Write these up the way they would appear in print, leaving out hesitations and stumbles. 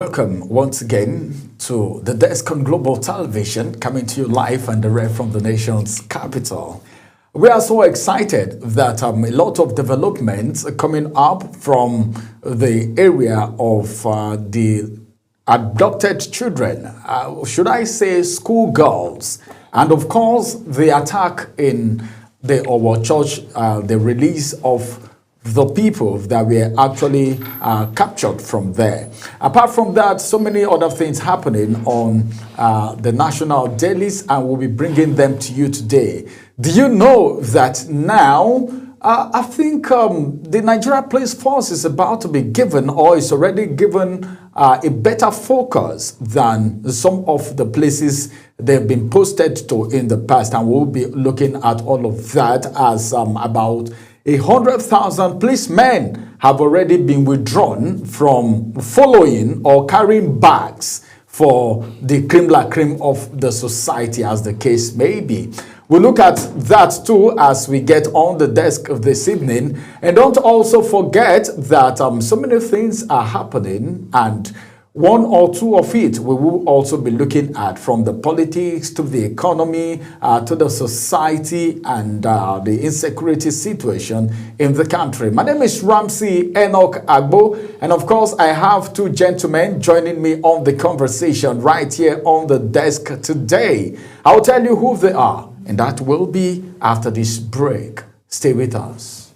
Welcome once again to the desk on Global Television, coming to you live and direct from the nation's capital. We are so excited that a lot of developments are coming up from the area of the abducted children, should I say schoolgirls, and of course the attack in the Owo Church, the release of the people that were actually captured from there. Apart from that, so many other things happening on the national dailies, and we'll be bringing them to you today. Do you know that now, I think the Nigeria Police Force is about to be given, or is already given, a better focus than some of the places they've been posted to in the past, and we'll be looking at all of that as about 100,000 policemen have already been withdrawn from following or carrying bags for the creme la creme of the society, as the case may be. We'll look at that too as we get on the desk of this evening. And don't also forget that so many things are happening, and one or two of it we will also be looking at, from the politics to the economy to the society and the insecurity situation in the country. My name is Ramsey Enoch Agbo, and of course I have two gentlemen joining me on the conversation right here on the desk today. I'll tell you who they are, and that will be after this break. Stay with us.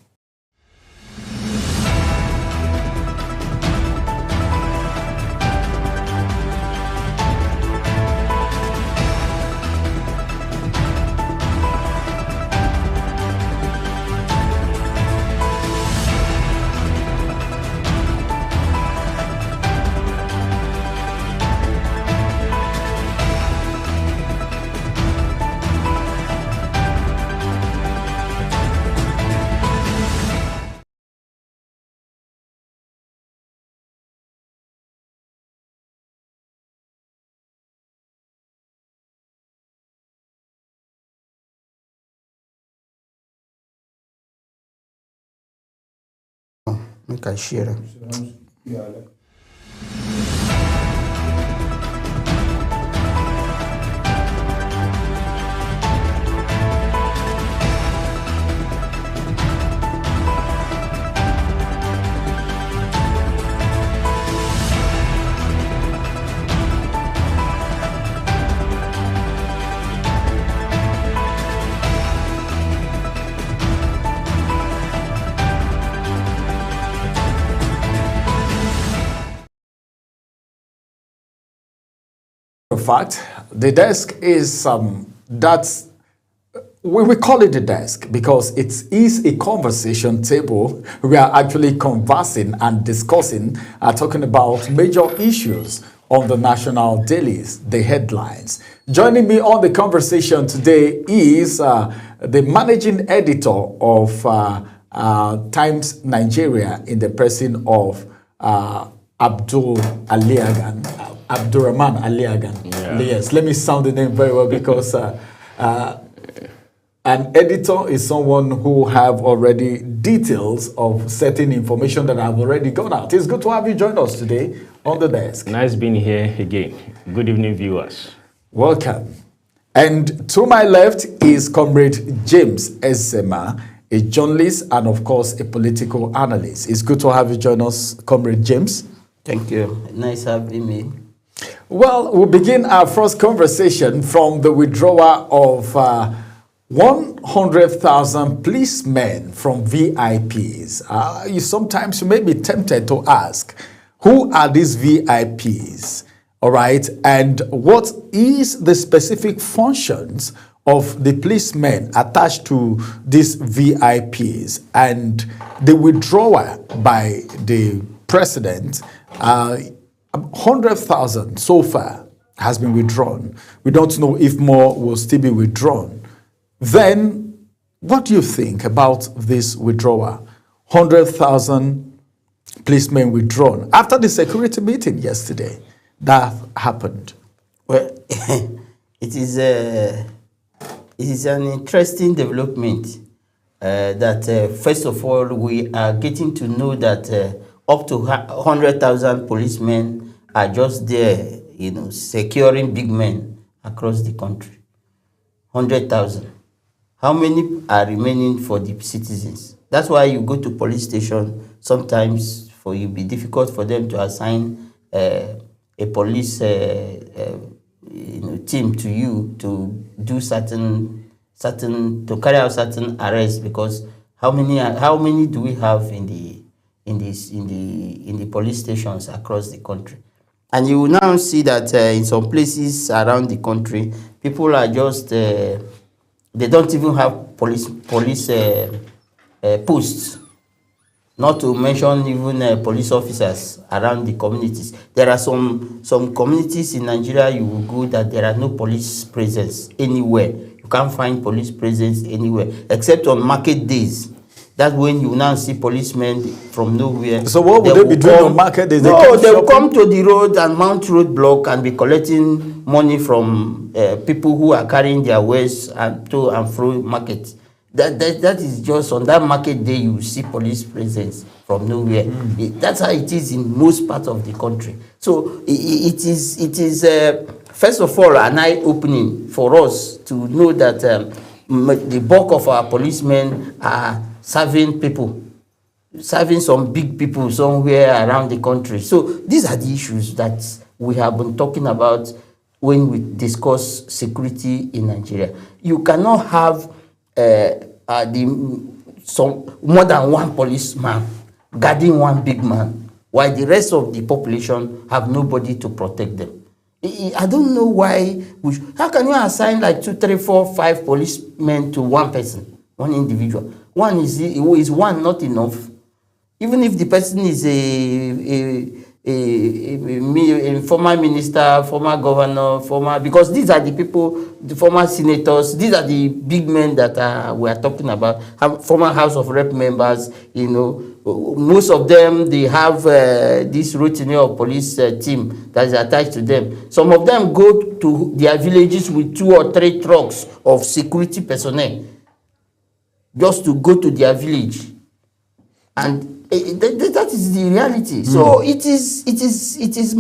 Make I share. In fact, the desk is that's we call it the desk because it is a conversation table. We are actually conversing and discussing, talking about major issues on the national dailies, the headlines. Joining me on the conversation today is the managing editor of Times Nigeria, in the person of Abdurrahman Aliagan. Yeah. Yes, let me sound the name very well, because an editor is someone who have already details of certain information that have already gone out. It's good to have you join us today on the desk. Nice being here again. Good evening, viewers. Welcome. And to my left is Comrade James Ezema, a journalist and of course a political analyst. It's good to have you join us, Comrade James. Thank you. Nice having me. Well, we'll begin our first conversation from the withdrawal of 100,000 policemen from VIPs. You may be tempted to ask, who are these VIPs? All right, and what is the specific functions of the policemen attached to these VIPs? And the withdrawal by the president, 100,000 so far has been withdrawn. We don't know if more will still be withdrawn. Then, what do you think about this withdrawal? 100,000 policemen withdrawn after the security meeting yesterday. That happened. Well, it is an interesting development that first of all we are getting to know that up to 100,000 policemen are just there, securing big men across the country. 100,000. How many are remaining for the citizens? That's why you go to police station, sometimes it be difficult for them to assign a police team to you to do to carry out certain arrests, because how many do we have in the police stations across the country? And you will now see that in some places around the country, people are just they don't even have police posts. Not to mention even police officers around the communities. There are some communities in Nigeria you will go that there are no police presence anywhere. You can't find police presence anywhere except on market days. That's when you now see policemen from nowhere. So what would they be doing on market days? No, they will come to the road and mount roadblock and be collecting money from people who are carrying their wares and to and fro market. That is just on that market day you see police presence from nowhere. That's how it is in most parts of the country. So it is first of all an eye-opening for us to know that the bulk of our policemen are serving people, serving some big people somewhere around the country. So these are the issues that we have been talking about when we discuss security in Nigeria. You cannot have more than one policeman guarding one big man, while the rest of the population have nobody to protect them. I don't know why. How can you assign like 2, 3, 4, 5 policemen to one person, one individual? One is one not enough? Even if the person is a former minister, former governor, because these are the people, the former senators, these are the big men that we are talking about, former House of Rep members, most of them, they have this routine of police team that is attached to them. Some of them go to their villages with 2 or 3 trucks of security personnel just to go to their village. And that is the reality. So it is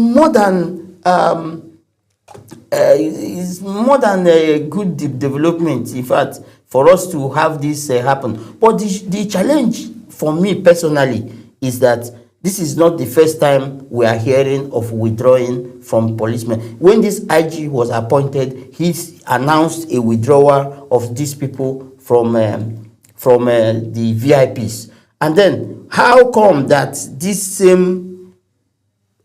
more than a good development, in fact, for us to have this happen. But the challenge for me personally is that this is not the first time we are hearing of withdrawing from policemen. When this IG was appointed, he announced a withdrawal of these people from the VIPs. And then, how come that this same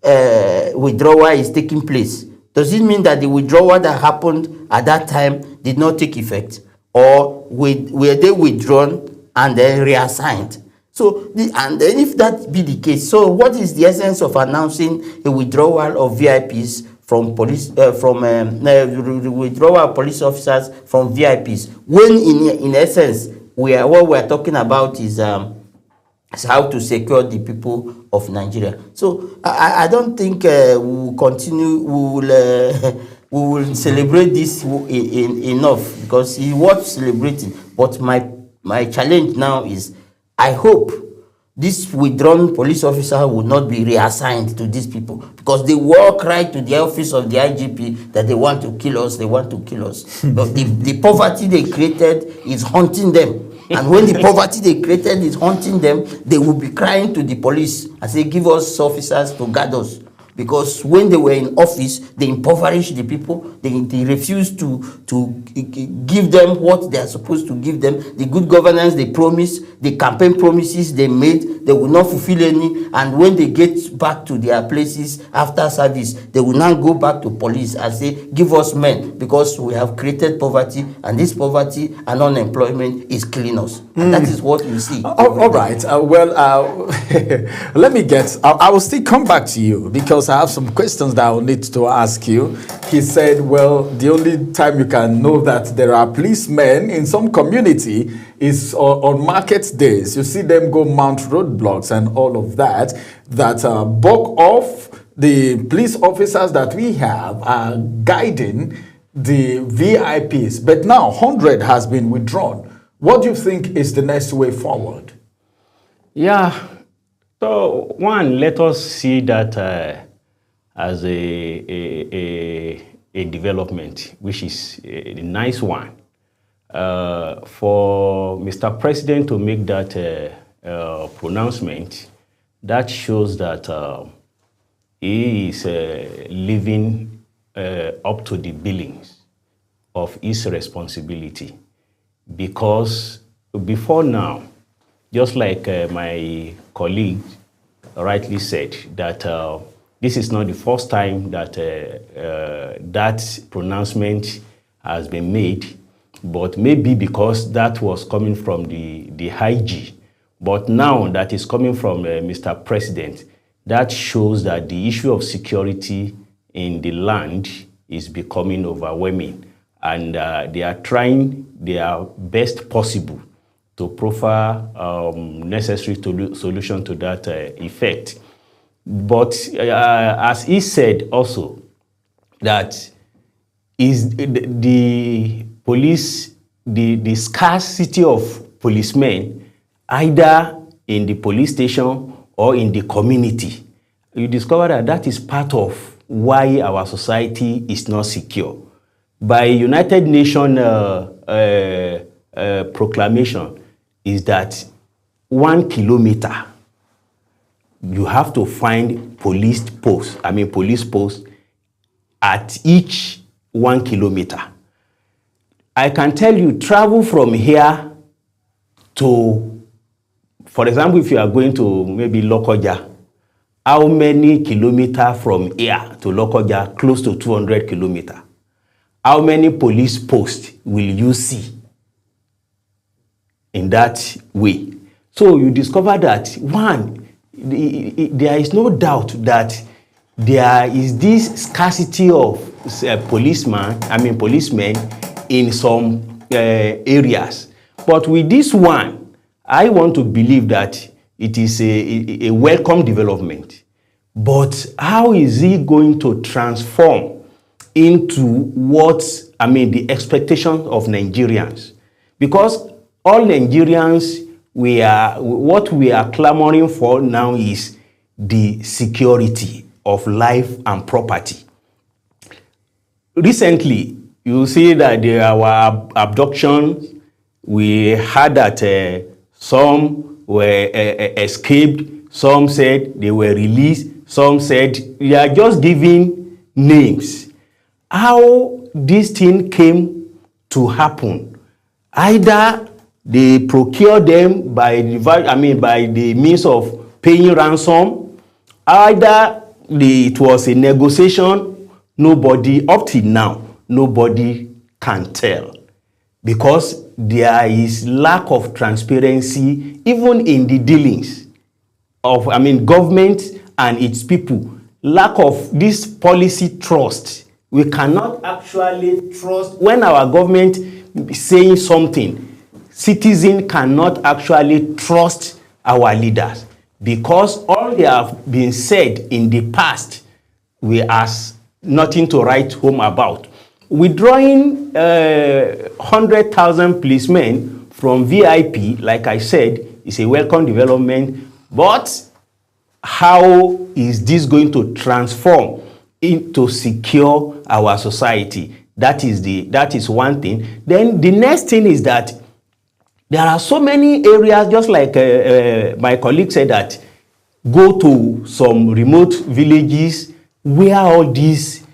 withdrawal is taking place? Does it mean that the withdrawal that happened at that time did not take effect? Or were they withdrawn and then reassigned? So, and then if that be the case, so what is the essence of announcing a withdrawal of VIPs from police, withdrawal of police officers from VIPs, when in essence, what we are talking about is how to secure the people of Nigeria. So I don't think we will continue, we will celebrate this enough, because it's worth celebrating. But my challenge now is, I hope this withdrawn police officer will not be reassigned to these people, because they walk right to the office of the IGP that they want to kill us, But the poverty they created is haunting them. And when the poverty they created is haunting them, they will be crying to the police and say, give us officers to guard us. Because when they were in office, they impoverished the people. They refused to give them what they are supposed to give them. The good governance they promised, the campaign promises they made, they will not fulfill any. And when they get back to their places after service, they will now go back to police and say, give us men, because we have created poverty, and this poverty and unemployment is killing us. And that is what we see. All right. Let me I will still come back to you, because I have some questions that I will need to ask you. He said, well, the only time you can know that there are policemen in some community is on market days. You see them go mount roadblocks and all of that, bulk of the police officers that we have are guiding the VIPs. But now 100 has been withdrawn. What do you think is the next way forward? Yeah. So, one, let us see that as a development, which is a nice one. For Mr. President to make that pronouncement, that shows that he is living up to the billings of his responsibility. Because before now, just like my colleague rightly said, that this is not the first time that that pronouncement has been made, but maybe because that was coming from the IG. But now that is coming from Mr. President, that shows that the issue of security in the land is becoming overwhelming. And they are trying their best possible to proffer necessary solution to that effect. But as he said also, that is the police, the scarcity of policemen, either in the police station or in the community. You discover that that is part of why our society is not secure. By United Nations proclamation is that 1 kilometer you have to find police posts at each 1 kilometer. I can tell you, travel from here to, for example, if you are going to maybe Lokoja, how many kilometers from here to Lokoja? Close to 200 kilometers. How many police posts will you see in that way? So you discover that, one, there is no doubt that there is this scarcity of policemen in some areas. But with this one, I want to believe that it is a welcome development. But how is it going to transform into what, the expectations of Nigerians? Because all Nigerians, what we are clamoring for now is the security of life and property. Recently, you see that there were abductions. We heard that some were escaped. Some said they were released. Some said they are just giving names. How this thing came to happen? Either they procure them by the means of paying ransom. Either it was a negotiation. Nobody, up till now, nobody can tell. Because there is lack of transparency even in the dealings of government and its people. Lack of this policy trust. We cannot actually trust when our government is saying something. Citizens cannot actually trust our leaders because all they have been said in the past, we have nothing to write home about. Withdrawing 100,000 policemen from VIP, like I said, is a welcome development. But how is this going to transform into secure our society? That is one thing. Then the next thing is that there are so many areas, just like my colleague said, that go to some remote villages where all these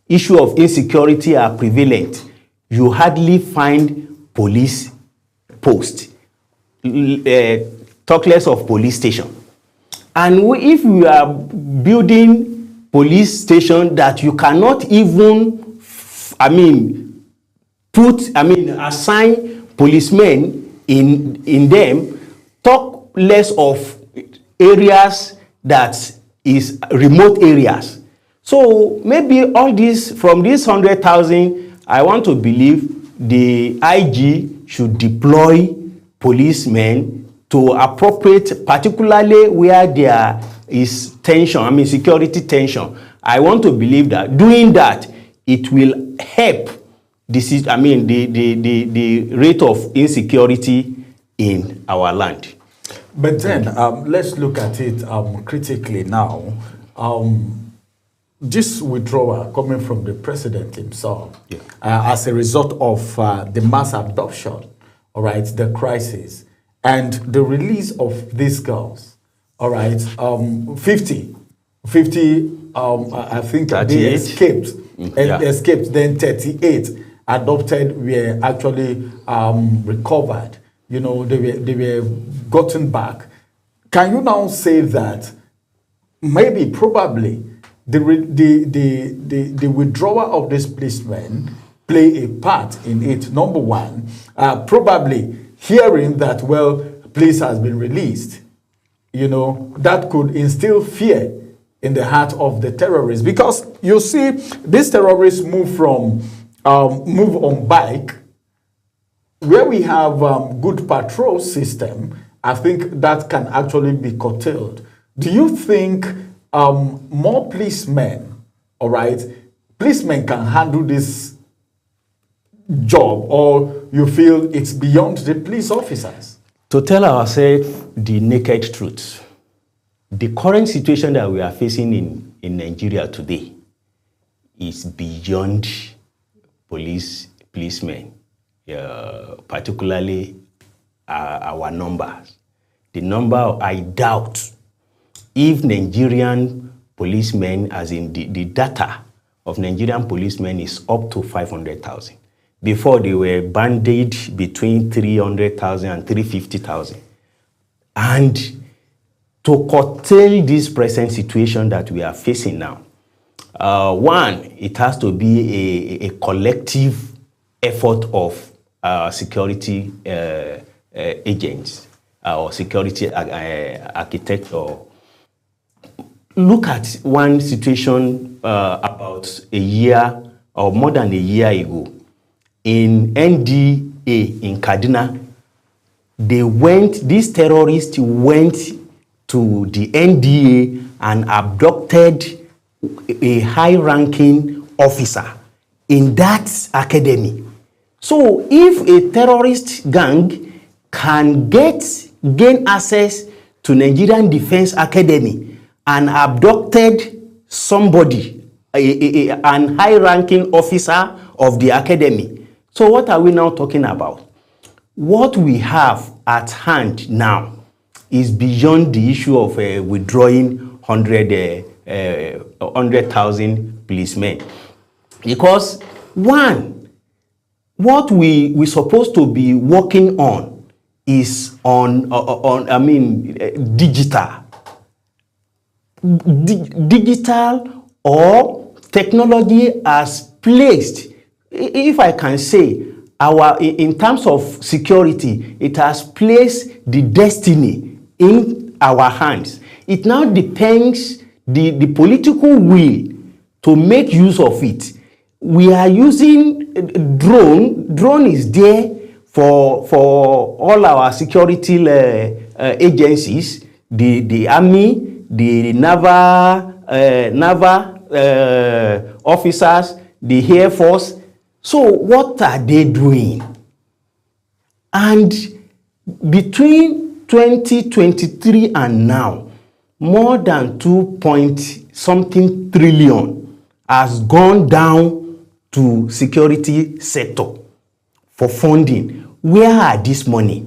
issue of insecurity are prevalent. You hardly find police posts, talk less of police station. And if we are building police station that you cannot even, assign policemen in them, talk less of areas that is remote areas. So maybe all this, from this 100,000, I want to believe the IG should deploy policemen to appropriate, particularly where there is tension, security tension. I want to believe that doing that, it will help the rate of insecurity in our land. But then let's look at it critically now. This withdrawal coming from the president himself, as a result of the mass adoption, all right, the crisis, and the release of these girls, all right, 50, I think 38. they escaped, Yeah. escaped, then 38 adopted were actually recovered. You know, they were gotten back. Can you now say that maybe, probably, the withdrawal of these policemen play a part in it? Number one, probably hearing that, well, police has been released, you know, that could instill fear in the heart of the terrorists, because you see, these terrorists move on bike. Where we have good patrol system, I think that can actually be curtailed. Do you think more policemen, all right, policemen can handle this job, or you feel it's beyond the police officers? To tell ourselves the naked truth, the current situation that we are facing in Nigeria today is beyond policemen, particularly our numbers. The number, I doubt if Nigerian policemen, as in the data of Nigerian policemen is up to 500,000. Before, they were banded between 300,000 and 350,000. And to curtail this present situation that we are facing now, one, it has to be a collective effort of security agents or security architects. Or look at one situation about a year or more than a year ago in NDA in Kaduna. These terrorists went to the NDA and abducted a high-ranking officer in that academy. So if a terrorist gang can gain access to Nigerian Defense Academy and abducted somebody, an high-ranking officer of the academy, so what are we now talking about? What we have at hand now is beyond the issue of withdrawing 100,000 policemen. Because one, what we supposed to be working on is digital. Digital or technology has placed, if I can say, in terms of security, it has placed the destiny in our hands. It now depends the political will to make use of it. We are using drone. Drone is there for all our security agencies, the army, the naval officers, the Air Force. So what are they doing? And between 2023 and now, more than 2-point-something trillion has gone down to security sector for funding. Where are this money?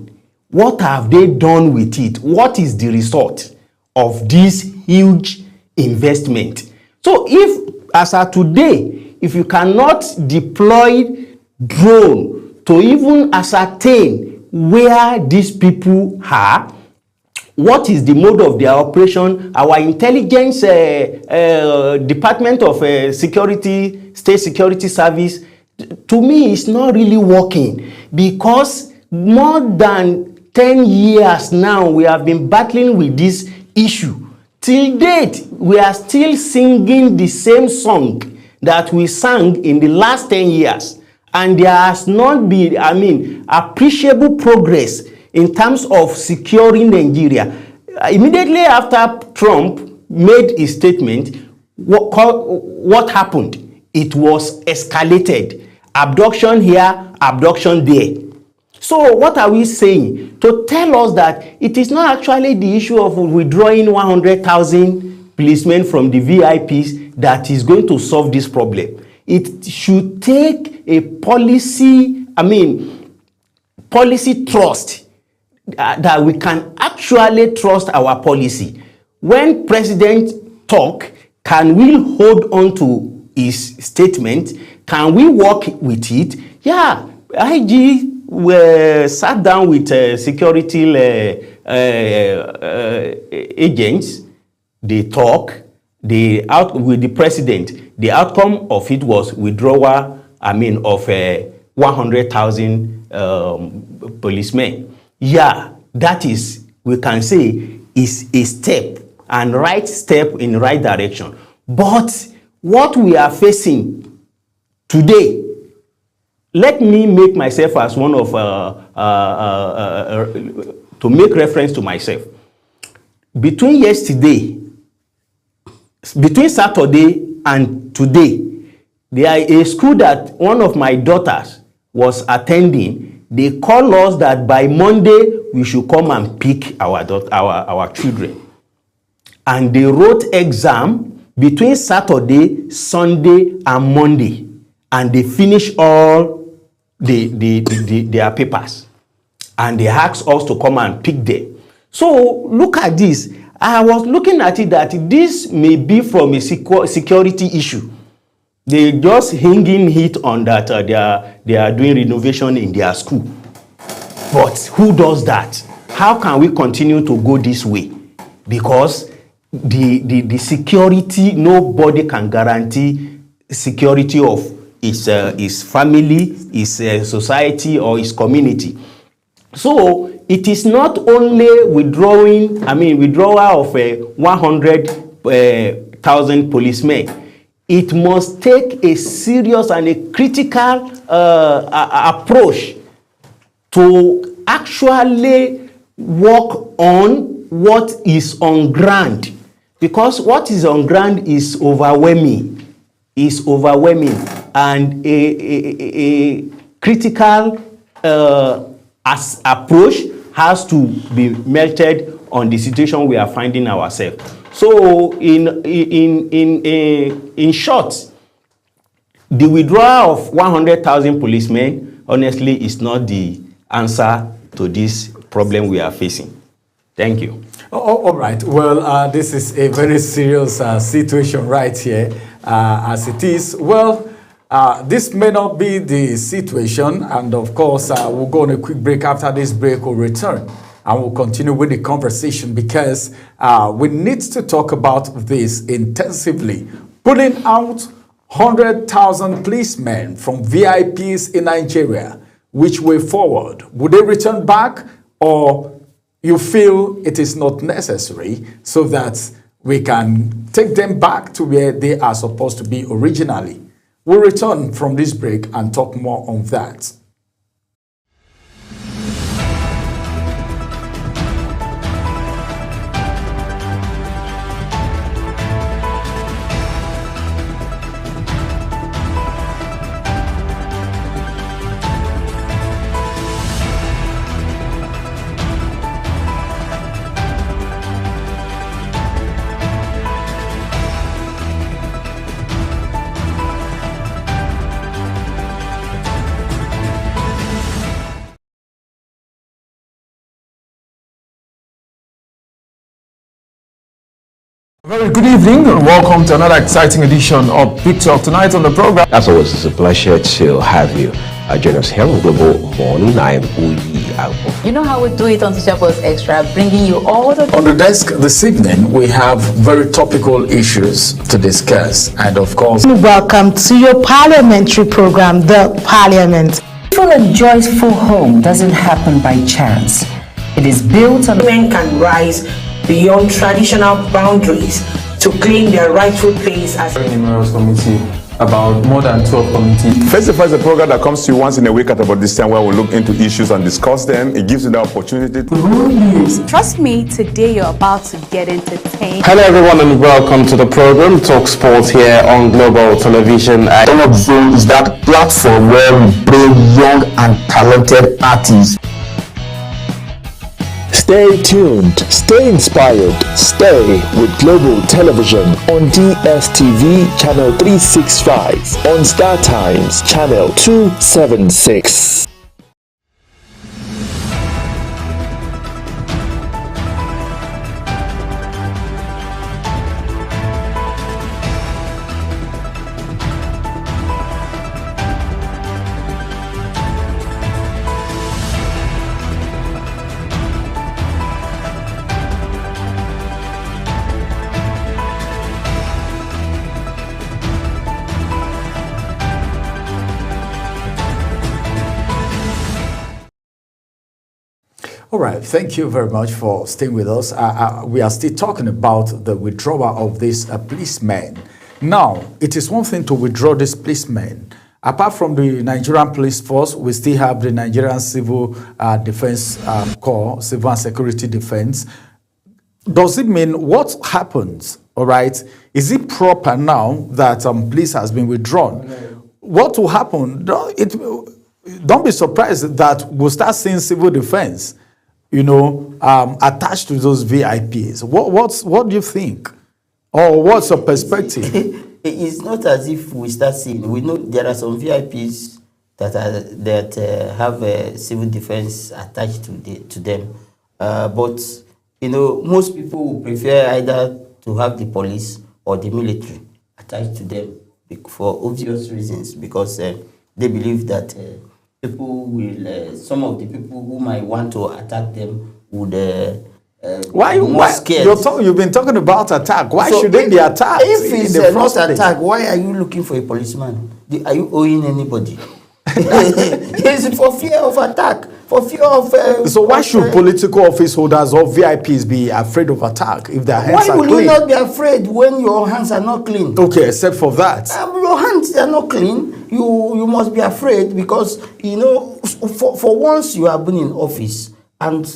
What have they done with it? What is the result of this huge investment? So if, as of today, if you cannot deploy drone to even ascertain where these people are, what is the mode of their operation, our intelligence department of security, state security service, to me, it's not really working, because more than 10 years now, we have been battling with this issue. Till date, we are still singing the same song that we sang in the last 10 years. And there has not been, appreciable progress in terms of securing Nigeria. Immediately after Trump made his statement, what happened? It was escalated. Abduction here, abduction there. So what are we saying? To tell us that it is not actually the issue of withdrawing 100,000 policemen from the VIPs that is going to solve this problem. It should take a policy trust, that we can actually trust our policy. When president talk, can we hold on to his statement? Can we work with it? Yeah, IG sat down with security agents. They talk. With the president. The outcome of it was withdrawal. Of 100,000 policemen. Yeah, that is, we can say, is a step and right step in the right direction. But what we are facing today, let me make myself as one of to make reference to myself. Between Saturday and today, there is a school that one of my daughters was attending. They call us that by Monday we should come and pick our children. And they wrote exam between Saturday, Sunday, and Monday. And they finish all their papers. And they asked us to come and pick them. So look at this. I was looking at it that this may be from a security issue. They just hanging it on that they are doing renovation in their school. But who does that? How can we continue to go this way? Because the security, nobody can guarantee security of his family, his society, or his community. So it is not only withdrawal of 100,000 policemen. It must take a serious and a critical approach to actually work on what is on ground. Because what is on ground is overwhelming. And a critical approach has to be melted on the situation we are finding ourselves. So in short, the withdrawal of 100,000 policemen honestly is not the answer to this problem we are facing. Thank you. All right. Well, this is a very serious situation right here, as it is. Well, this may not be the situation, and of course, we'll go on a quick break. After this break, we'll return and we'll continue with the conversation, because we need to talk about this intensively. Pulling out 100,000 policemen from VIPs in Nigeria, which way forward? Would they return back, or you feel it is not necessary so that we can take them back to where they are supposed to be originally? We'll return from this break and talk more on that. Very good evening and welcome to another exciting edition of Big Talk. Tonight on the program, as always, it's a pleasure to have you join us here on Global Morning. I am Uyi Alpo. You know how we do it on Social Post Extra, bringing you all the... On the desk this evening, we have very topical issues to discuss, and of course... Welcome to your parliamentary program, The Parliament. Peaceful and joyful home doesn't happen by chance. It is built on... Men can rise beyond traditional boundaries to claim their rightful place as... The numerous committee about more than 12 committees. Festival is a program that comes to you once in a week at about this time where we look into issues and discuss them. It gives you the opportunity. Trust me, today you're about to get entertained. Hello everyone and welcome to the program Talk Sports here on Global Television. Talk Zone is that platform where we bring young and talented artists. Stay tuned, stay inspired, stay with Global Television on DSTV Channel 365, on Star Times Channel 276. All right, thank you very much for staying with us. We are still talking about the withdrawal of these policemen. Now, it is one thing to withdraw these policemen. Apart from the Nigerian Police Force, we still have the Nigerian Civil Defense Corps, Civil and Security Defense. Does it mean what happens, all right? Is it proper now that police has been withdrawn? What will happen? Don't be surprised that we'll start seeing civil defense, attached to those VIPs. What do you think? Or what's your perspective? It's not as if we start seeing. We know there are some VIPs that have civil defense attached to them. But most people would prefer either to have the police or the military attached to them for obvious reasons, because they believe that some of the people who might want to attack them would why scared. You've been talking about attack. Why shouldn't they attack? If it's not attack, why are you looking for a policeman? Are you owing anybody? It's for fear of attack, for fear of. So why should political office holders or VIPs be afraid of attack if their hands are clean? Why will you not be afraid when your hands are not clean? Okay, except for that. Your hands are not clean. You must be afraid because for once you have been in office, and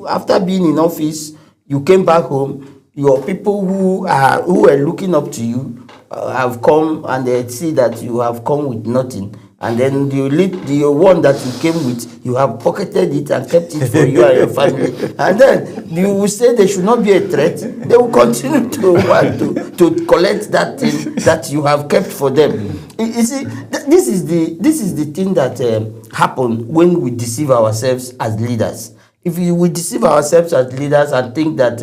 after being in office, you came back home. Your people who are looking up to you have come, and they see that you have come with nothing. And then the one that you came with, you have pocketed it and kept it for you and your family. And then you will say they should not be a threat. They will continue to want to collect that thing that you have kept for them. You see, this is the thing that happens when we deceive ourselves as leaders. If we deceive ourselves as leaders and think that,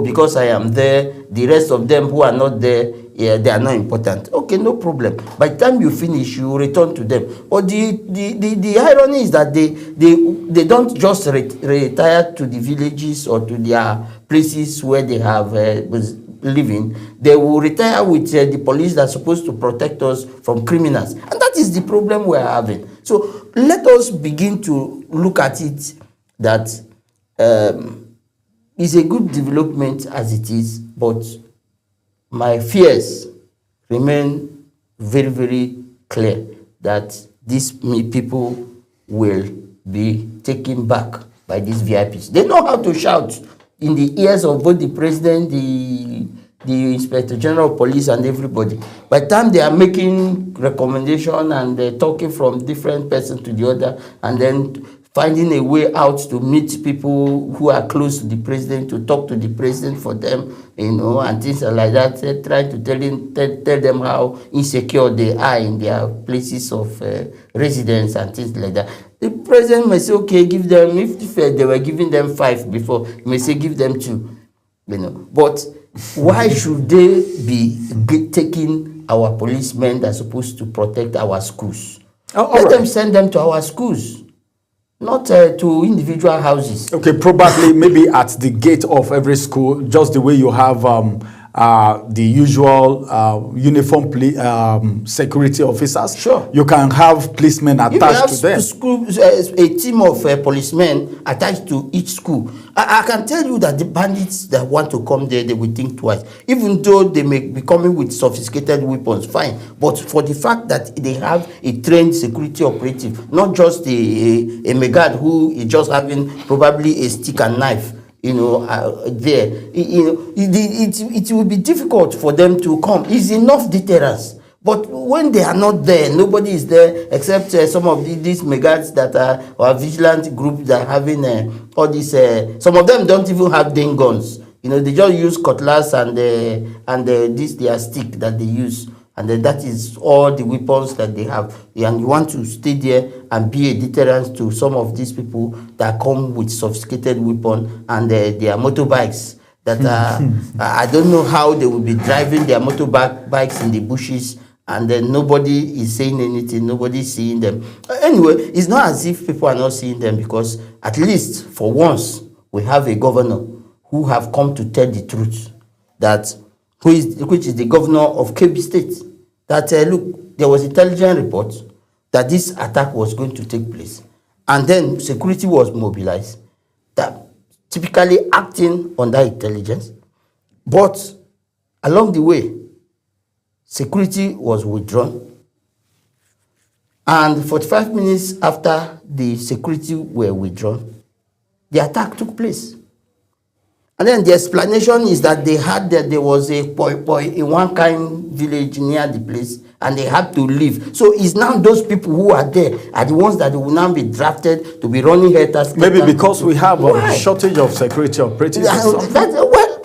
because I am there, the rest of them who are not there, they are not important. Okay, no problem. By the time you finish, you return to them. But the irony is that they don't just retire to the villages or to their places where they have was living. They will retire with the police that's supposed to protect us from criminals. And that is the problem we're having. So let us begin to look at it that is a good development as it is, but my fears remain very, very clear that these people will be taken back by these VIPs. They know how to shout in the ears of both the president, the Inspector General of Police, and everybody. By the time they are making recommendation and they're talking from different person to the other, and then finding a way out to meet people who are close to the president, to talk to the president for them, and things like that, trying to tell them how insecure they are in their places of residence and things like that. The president may say, okay, give them, if they were giving them 5 before, he may say, give them 2. But why should they be taking our policemen that are supposed to protect our schools? Let them send them to our schools. Not to individual houses. Okay, probably maybe at the gate of every school, just the way you have the usual uniform security officers. Sure. You can have policemen attached to them. School, a team of policemen attached to each school. I can tell you that the bandits that want to come there, they will think twice. Even though they may be coming with sophisticated weapons, fine. But for the fact that they have a trained security operative, not just a megad who is just having probably a stick and knife, there, it will be difficult for them to come. It's enough deterrence. But when they are not there, nobody is there except some of these megads that are or vigilant groups that are having all these. Some of them don't even have den guns. They just use cutlass and this their stick that they use, and that is all the weapons that they have. And you want to stay there and be a deterrent to some of these people that come with sophisticated weapon and their motorbikes. That I don't know how they will be driving their motorbikes in the bushes. And then nobody is saying anything, nobody is seeing them. Anyway, it's not as if people are not seeing them, because at least for once, we have a governor who have come to tell the truth, which is the governor of Kebbi State, that look, there was intelligence report that this attack was going to take place. And then security was mobilized, that typically acting on that intelligence. But along the way, security was withdrawn, and 45 minutes after the security were withdrawn, the attack took place. And then the explanation is that there was a in one kind village near the place, and they had to leave. So it's now those people who are there are the ones that will now be drafted to be running headers. Maybe because we have a shortage of security operatives.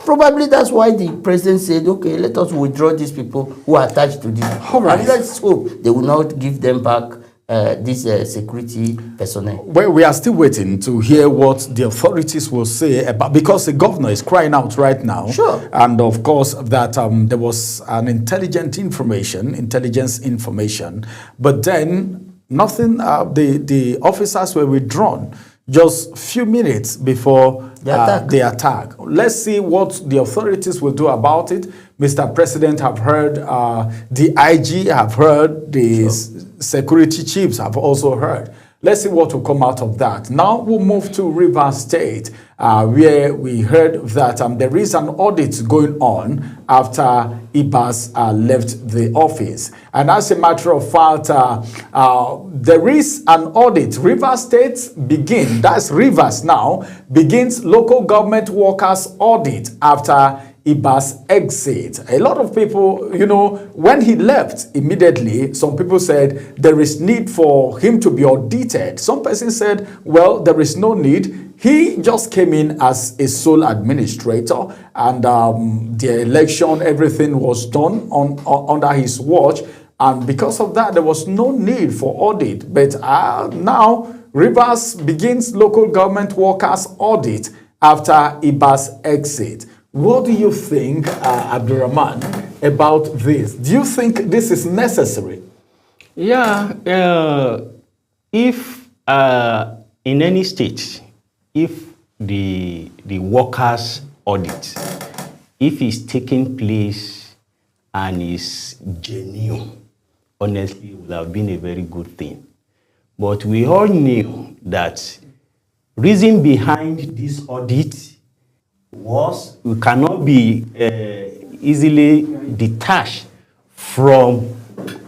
Probably that's why the president said, okay, let us withdraw these people who are attached to this. All right. And let's hope they will not give them back this security personnel. Well, we are still waiting to hear what the authorities will say about, because the governor is crying out right now. Sure. And of course that there was an intelligence information, but then nothing, the officers were withdrawn just a few minutes before the attack. Let's see what the authorities will do about it. Mr. President have heard, the IG have heard, the security chiefs have also heard. Let's see what will come out of that. Now we'll move to Rivers State, where we heard that there is an audit going on after Ibas left the office. And as a matter of fact, there is an audit. Rivers State Rivers now begins local government workers audit after Ibas exit. A lot of people, when he left immediately, some people said there is need for him to be audited. Some person said, well, there is no need. He just came in as a sole administrator, and the election, everything was done under his watch. And because of that, there was no need for audit. But now, Rivers begins local government workers audit after Ibas exit. What do you think, Abdurrahman, about this? Do you think this is necessary? Yeah, if in any state, if the workers' audit, if it's taking place and is genuine, honestly, it would have been a very good thing. But we all knew that reason behind this audit was we cannot be easily detached from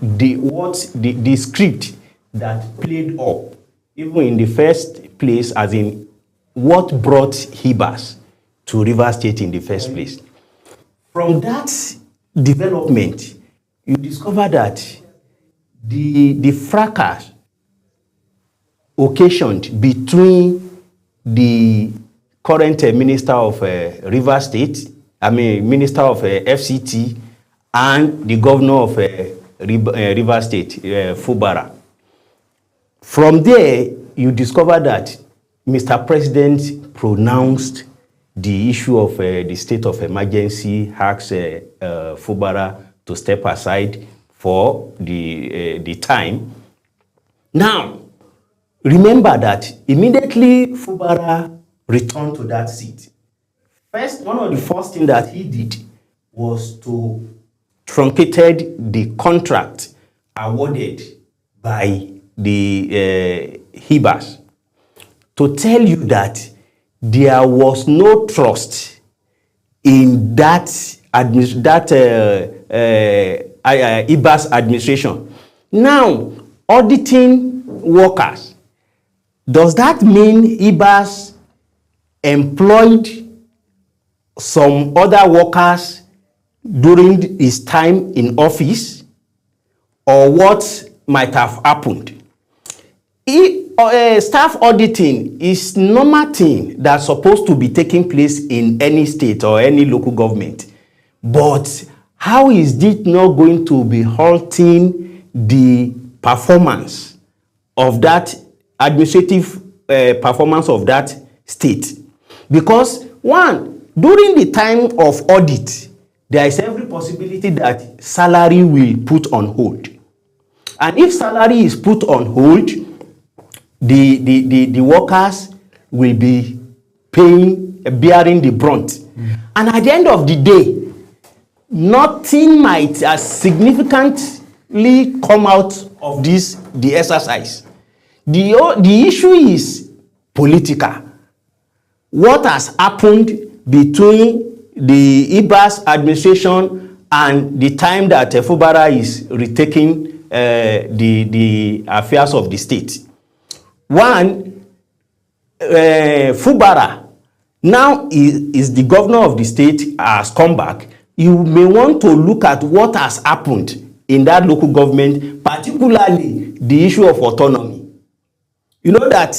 the script that played up, even in the first place, as in what brought Ibas to Rivers State in the first place. From that development, you discover that the fracas occasioned between the current Minister of Rivers State, Minister of FCT, and the Governor of Rivers State, Fubara. From there, you discover that Mr. President pronounced the issue of the state of emergency, asked Fubara to step aside for the time. Now, remember that immediately Fubara returned to that seat. One of the first things that he did was to truncated the contract awarded by the Ibas to tell you that there was no trust in that Ibas administration. Now, auditing workers, does that mean Ibas employed some other workers during his time in office, or what might have happened? Staff auditing is normal thing that's supposed to be taking place in any state or any local government. But how is it not going to be halting the performance of that administrative performance of that state? Because one, during the time of audit, there is every possibility that salary will put on hold. And if salary is put on hold, the workers will be bearing the brunt. And at the end of the day, nothing might significantly come out of the exercise. The issue is political. What has happened between the Ibas administration and the time that Fubara is retaking the affairs of the state? One, Fubara now is the governor of the state, has come back. You may want to look at what has happened in that local government, particularly the issue of autonomy. You know that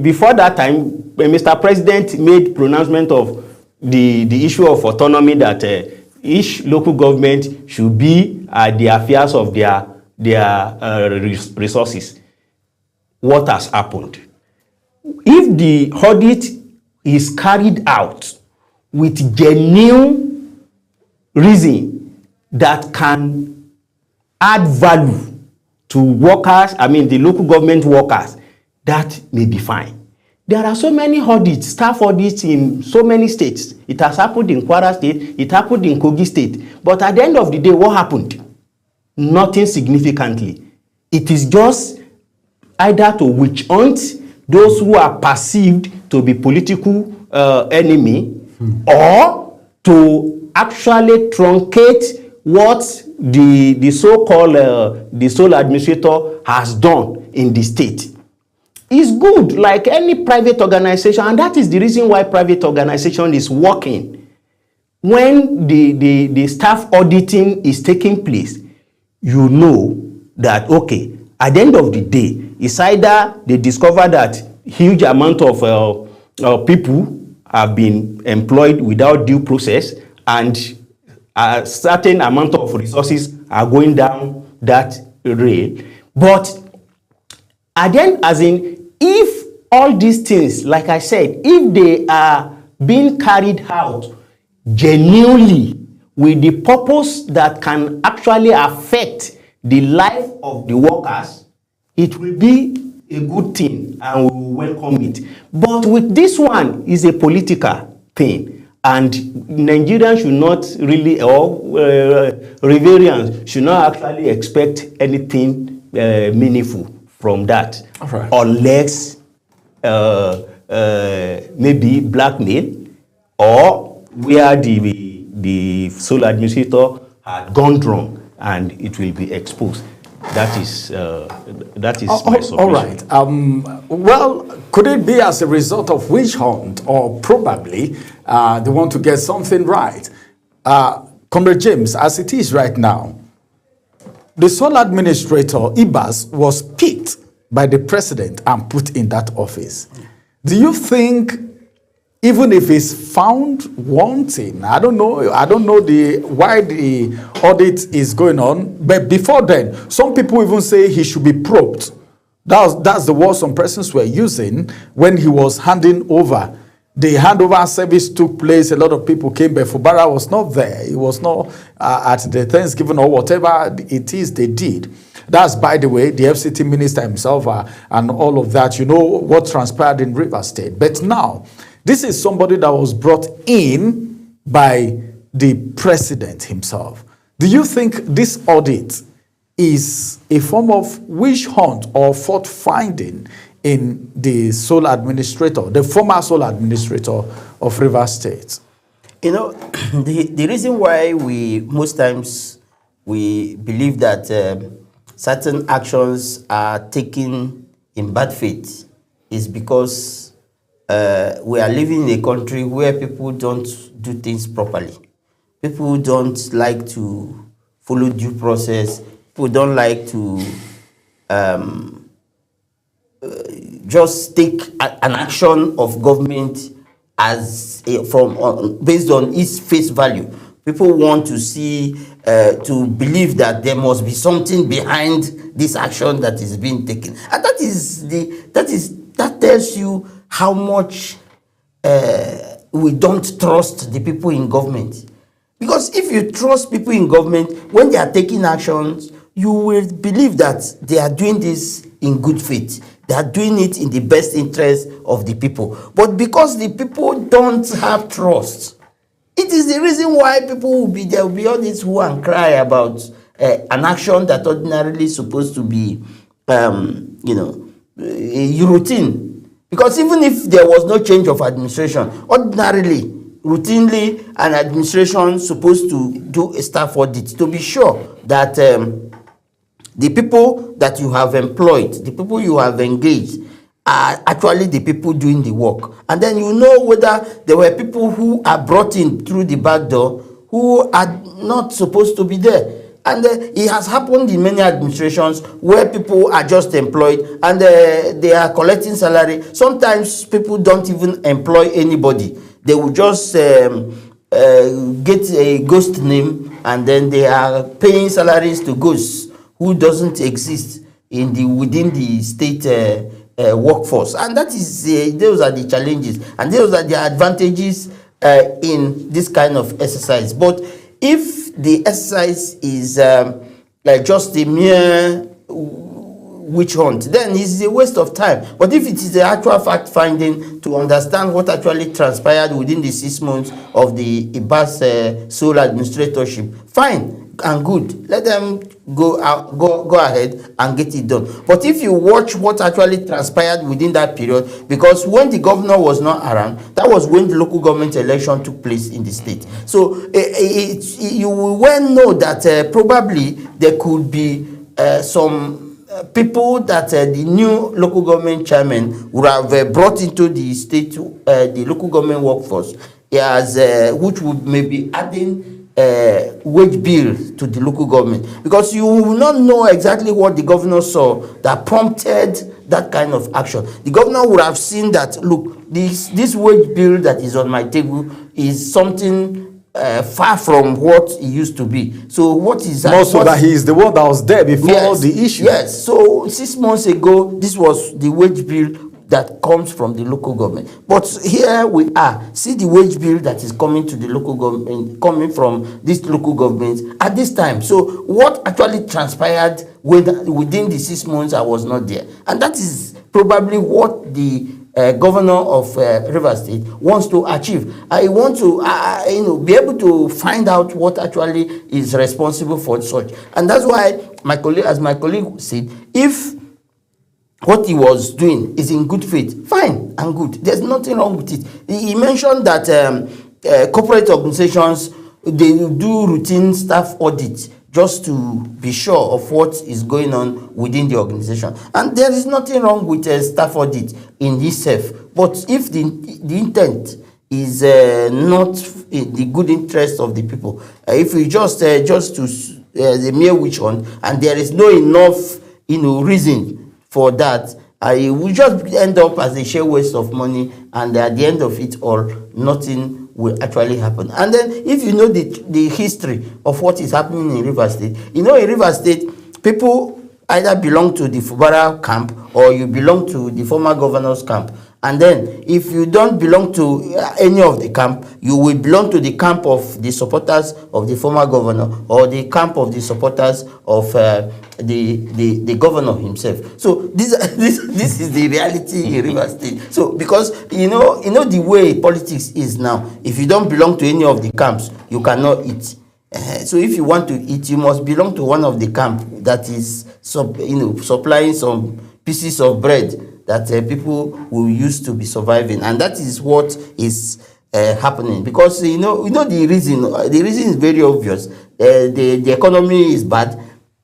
before that time, Mr. President made pronouncement of the issue of autonomy, that each local government should be at the affairs of their resources. What has happened? If the audit is carried out with genuine reason that can add value to workers, the local government workers, that may be fine. There are so many audits, staff audits in so many states. It has happened in Kwara State, it happened in Kogi State. But at the end of the day, what happened? Nothing significantly. It is just either to witch hunt those who are perceived to be political enemy, or to actually truncate what the so-called the sole administrator has done in the state. It's good, like any private organization, and that is the reason why private organization is working. When the staff auditing is taking place, you know that, okay, at the end of the day, it's either they discover that huge amount of people have been employed without due process, and a certain amount of resources are going down that rail. But at the end, as in, if all these things, like I said, if they are being carried out genuinely with the purpose that can actually affect the life of the workers, it will be a good thing and we will welcome it. But with this one, is a political thing, and Nigerians should not really, or Riverians should not actually expect anything meaningful from that, right, unless maybe blackmail, or where the sole administrator had gone wrong and it will be exposed. That is my submission. All right. Well, could it be as a result of witch hunt, or probably they want to get something right? Comrade James, as it is right now, the sole administrator, Ibas, was picked by the president and put in that office. Do you think, even if he's found wanting, I don't know why the audit is going on, but before then, some people even say he should be probed. That's the word some persons were using when he was handing over. The handover service took place. A lot of people came, but Fubara was not there. He was not at the Thanksgiving or whatever it is they did. That's, by the way, the FCT minister himself and all of that. You know what transpired in Rivers State. But now, this is somebody that was brought in by the president himself. Do you think this audit is a form of witch hunt or fault finding in the sole administrator, the former sole administrator of Rivers State? You know, the reason why most times we believe that certain actions are taken in bad faith is because we are living in a country where people don't do things properly. People don't like to follow due process. People don't like to just take an action of government as based on its face value. People want to see, to believe that there must be something behind this action that is being taken, and that tells you how much we don't trust the people in government. Because if you trust people in government, when they are taking actions, you will believe that they are doing this in good faith. They are doing it in the best interest of the people. But because the people don't have trust, it is the reason why people will be there, will be all this who and cry about an action that ordinarily is supposed to be, routine. Because even if there was no change of administration, ordinarily, routinely, an administration supposed to do a staff audit to be sure that the people that you have employed, the people you have engaged, are actually the people doing the work. And then you know whether there were people who are brought in through the back door who are not supposed to be there. And it has happened in many administrations where people are just employed and they are collecting salary. Sometimes people don't even employ anybody. They will just get a ghost name and then they are paying salaries to ghosts who doesn't exist within the state workforce. And that is those are the challenges and those are the advantages in this kind of exercise. But if the exercise is just a mere witch hunt, then it's a waste of time. But if it is the actual fact finding to understand what actually transpired within the 6 months of the IBAS sole administratorship, fine and good. Let them go ahead and get it done. But if you watch what actually transpired within that period, because when the governor was not around, that was when the local government election took place in the state. So you will well know that probably there could be some people that the new local government chairman would have brought into the state, the local government workforce, which would maybe adding wage bill to the local government, because you will not know exactly what the governor saw that prompted that kind of action. The governor would have seen that, look, this wage bill that is on my table is something far from what it used to be. So what is that? Also that he is the one that was there before the issue. Yes. So 6 months ago, this was the wage bill that comes from the local government. But here we are. See the wage bill that is coming to the local government, coming from this local government at this time. So what actually transpired within the 6 months I was not there? And that is probably what the governor of Rivers State wants to achieve. I want to be able to find out what actually is responsible for such. And that's why my colleague said, if what he was doing is in good faith, fine and good. There's nothing wrong with it. He mentioned that corporate organizations, they do routine staff audits just to be sure of what is going on within the organization. And there is nothing wrong with a staff audit in itself. But if the intent is not in the good interest of the people, if we just to the mere witch hunt, and there is no enough reason for that, I will just end up as a sheer waste of money, and at the end of it all, nothing will actually happen. And then if you know the history of what is happening in Rivers State, in Rivers State, people either belong to the Fubara camp or you belong to the former governor's camp. And then if you don't belong to any of the camp, you will belong to the camp of the supporters of the former governor or the camp of the supporters of the governor himself. So this is the reality in Rivers State. So because you know the way politics is now, if you don't belong to any of the camps, you cannot eat. So if you want to eat, you must belong to one of the camp that is supplying some pieces of bread that people will use to be surviving, and that is what is happening. Because you know the reason is very obvious. The economy is bad,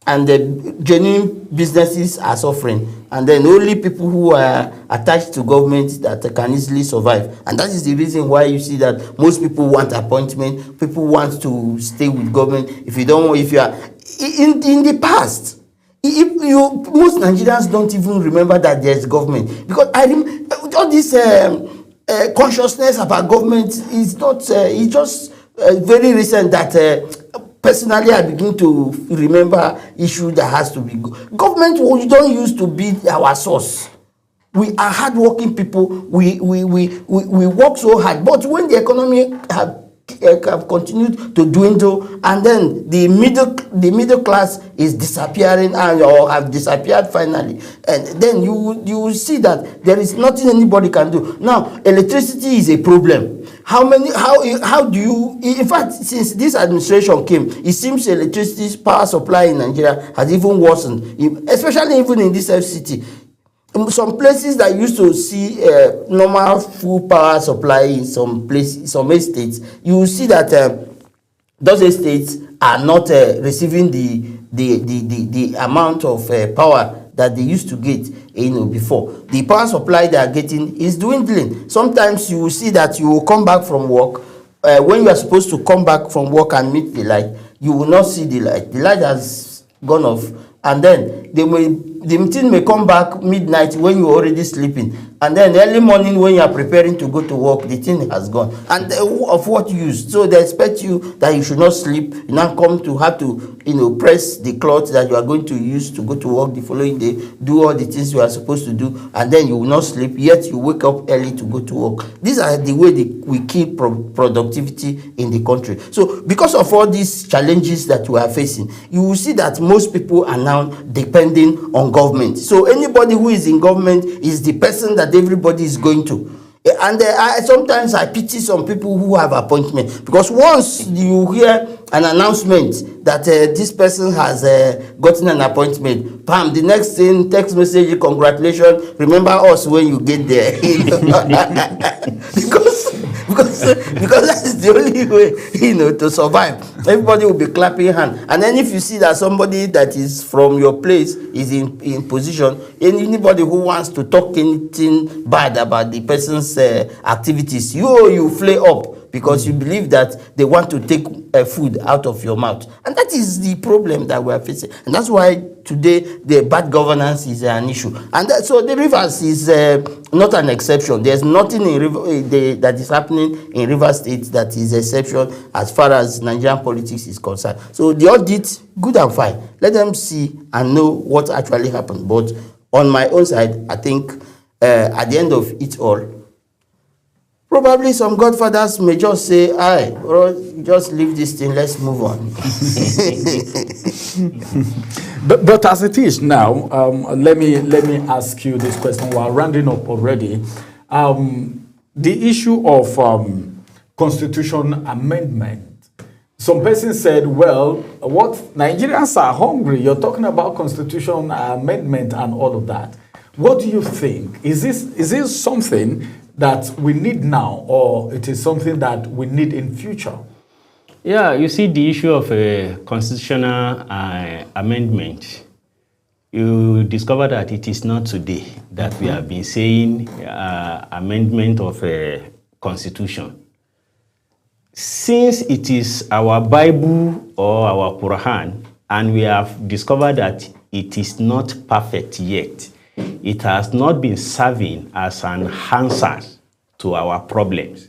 and the genuine businesses are suffering, and then only people who are attached to government that can easily survive. And that is the reason why you see that most people want appointment, people want to stay with government. If you are in the past, most Nigerians don't even remember that there's government, because all this consciousness about government is not. It's just very recent that personally I begin to remember issue that has to be government. We don't used to be our source. We are hardworking people. We work so hard, but when the economy have continued to dwindle, and then the middle class is disappearing or have disappeared finally, and then you will see that there is nothing anybody can do. Now electricity is a problem. How do you, in fact, since this administration came, it seems electricity power supply in Nigeria has even worsened, especially even in this FCT. Some places that used to see normal full power supply in some places, some estates, you will see that those estates are not receiving the amount of power that they used to get before. The power supply they are getting is dwindling. Sometimes you will see that you will come back from work. When you are supposed to come back from work and meet the light, you will not see the light. The light has gone off. And then the meeting may come back midnight when you're already sleeping. And then early morning when you are preparing to go to work, the thing has gone. And of what use? So they expect you that you should not sleep. You now come to have to, press the cloth that you are going to use to go to work the following day, do all the things you are supposed to do, and then you will not sleep, yet you wake up early to go to work. These are the way we keep productivity in the country. So because of all these challenges that we are facing, you will see that most people are now depending on government. So anybody who is in government is the person that everybody is going to. And sometimes I pity some people who have appointment, because once you hear an announcement that this person has gotten an appointment, bam, the next thing, text message, congratulations, remember us when you get there. because that is the only way to survive. Everybody will be clapping hands. And then if you see that somebody that is from your place is in position, anybody who wants to talk anything bad about the person's activities, you flare up, because you believe that they want to take food out of your mouth. And that is the problem that we are facing. And that's why today the bad governance is an issue. And so the Rivers is not an exception. There's nothing that is happening in Rivers State that is exception as far as Nigerian politics is concerned. So the audit, good and fine. Let them see and know what actually happened. But on my own side, I think at the end of it all, probably some godfathers may just say, just leave this thing, let's move on. But as it is now, let me ask you this question. We're rounding up already. The issue of constitution amendment. Some person said, well, what Nigerians are hungry. You're talking about constitution amendment and all of that. What do you think? Is this something that we need now, or it is something that we need in future? Yeah, you see, the issue of a constitutional amendment, you discover that it is not today that we have been saying amendment of a constitution. Since it is our Bible or our Quran, and we have discovered that it is not perfect yet, it has not been serving as an answer to our problems.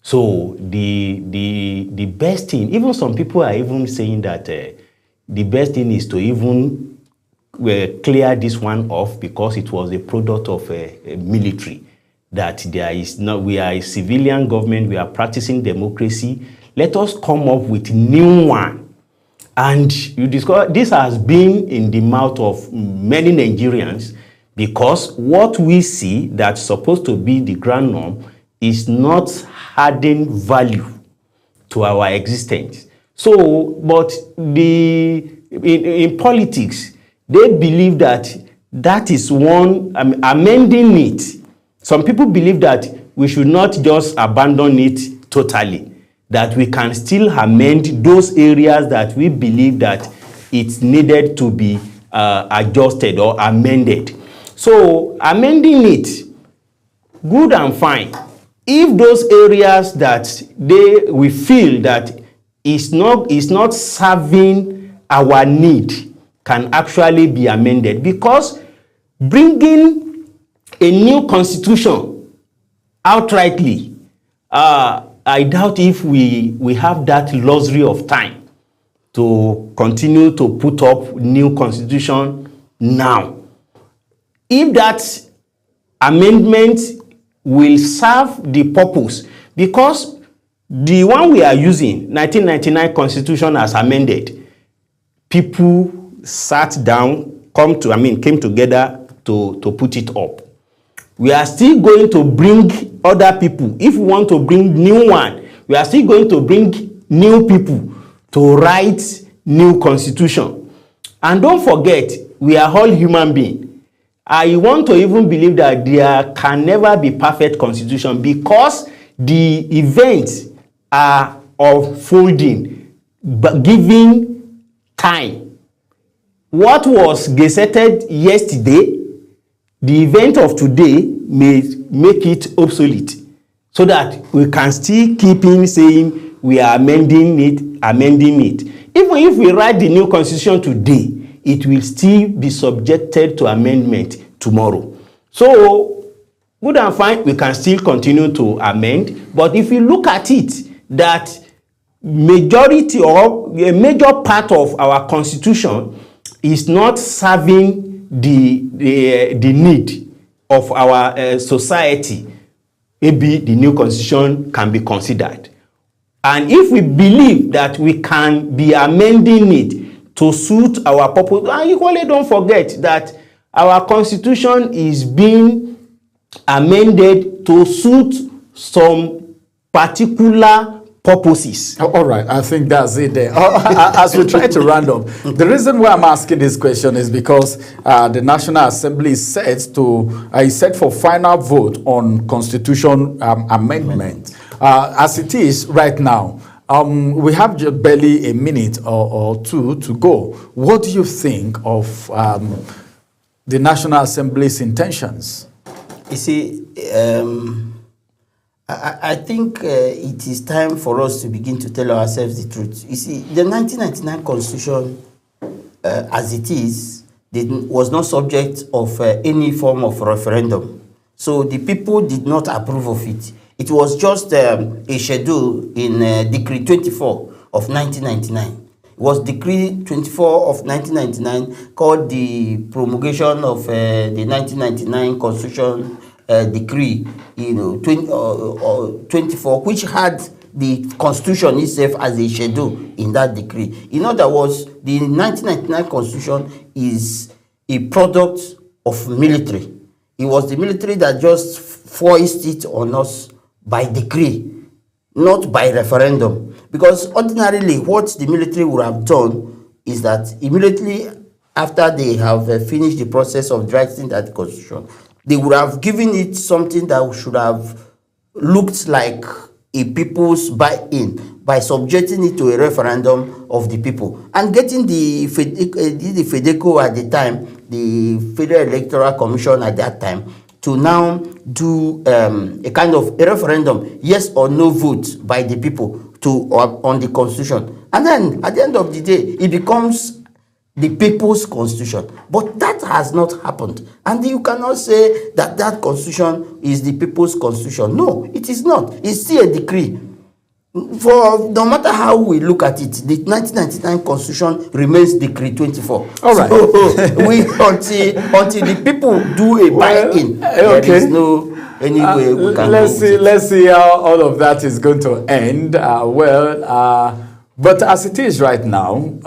So the best thing, even some people are even saying that the best thing is to even clear this one off, because it was a product of a military. that there is not, we are a civilian government, we are practicing democracy. Let us come up with new one. And you discover this has been in the mouth of many Nigerians, because what we see that's supposed to be the grand norm is not adding value to our existence. So, but in politics, they believe that is one, amending it. Some people believe that we should not just abandon it totally, that we can still amend those areas that we believe that it's needed to be adjusted or amended. So amending it, good and fine. If those areas that we feel that is not serving our need can actually be amended, because bringing a new constitution outrightly, I doubt if we have that luxury of time to continue to put up new constitution now. If that amendment will serve the purpose, because the one we are using, 1999 Constitution as amended, people sat down, came together to put it up. We are still going to bring other people. If we want to bring new one, we are still going to bring new people to write new constitution. And don't forget, we are all human beings. I want to even believe that there can never be perfect constitution, because the events are unfolding, but giving time. What was gazetted yesterday, the event of today may make it obsolete, so that we can still keep in saying we are amending it. Even if we write the new constitution today, it will still be subjected to amendment tomorrow. So, good and fine, we can still continue to amend. But if you look at it, that majority or a major part of our constitution is not serving the need of our society, maybe the new constitution can be considered. And if we believe that we can be amending it to suit our purpose, and equally don't forget that our constitution is being amended to suit some particular purposes. All right, I think that's it there. As we try to round up, the reason why I'm asking this question is because the National Assembly is set for final vote on constitution amendment. As it is right now, we have just barely a minute or two to go. What do you think of the National Assembly's intentions? You see, I think it is time for us to begin to tell ourselves the truth. You see, the 1999 Constitution, as it is, was not subject of any form of referendum. So the people did not approve of it. It was just a schedule in Decree 24 of 1999. It was Decree 24 of 1999 called the promulgation of the 1999 Constitution Decree, 24, which had the Constitution itself as a schedule in that decree. In other words, the 1999 Constitution is a product of military. It was the military that just forced it on us by decree, not by referendum. Because ordinarily, what the military would have done is that immediately after they have finished the process of drafting that constitution, they would have given it something that should have looked like a people's buy-in by subjecting it to a referendum of the people and getting the FEDECO at the time, the Federal Electoral Commission at that time, to now do a kind of a referendum, yes or no vote by the people on the constitution. And then at the end of the day, it becomes the people's constitution. But that has not happened. And you cannot say that constitution is the people's constitution. No, it is not. It's still a decree. For no matter how we look at it, the 1999 Constitution remains Decree 24. All right. So we until the people do a buy-in, there is no any way we can. Let's see how all of that is going to end. But as it is right now,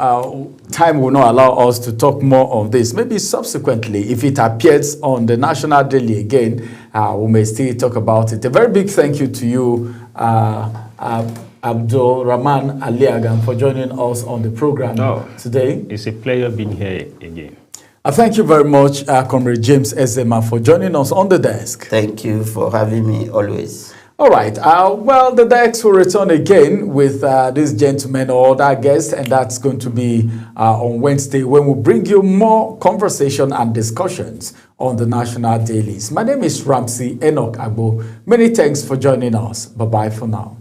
time will not allow us to talk more of this. Maybe subsequently, if it appears on the National Daily again, we may still talk about it. A very big thank you to you, Abdul Rahman Aliagan, for joining us on the program today. It's a pleasure being here again. Thank you very much, Comrade James Ezema, for joining us on the desk. Thank you for having me always. All right. Well, the desk will return again with this gentleman or other guest, and that's going to be on Wednesday when we bring you more conversation and discussions on the National Dailies. My name is Ramsey Enoch Agbo. Many thanks for joining us. Bye-bye for now.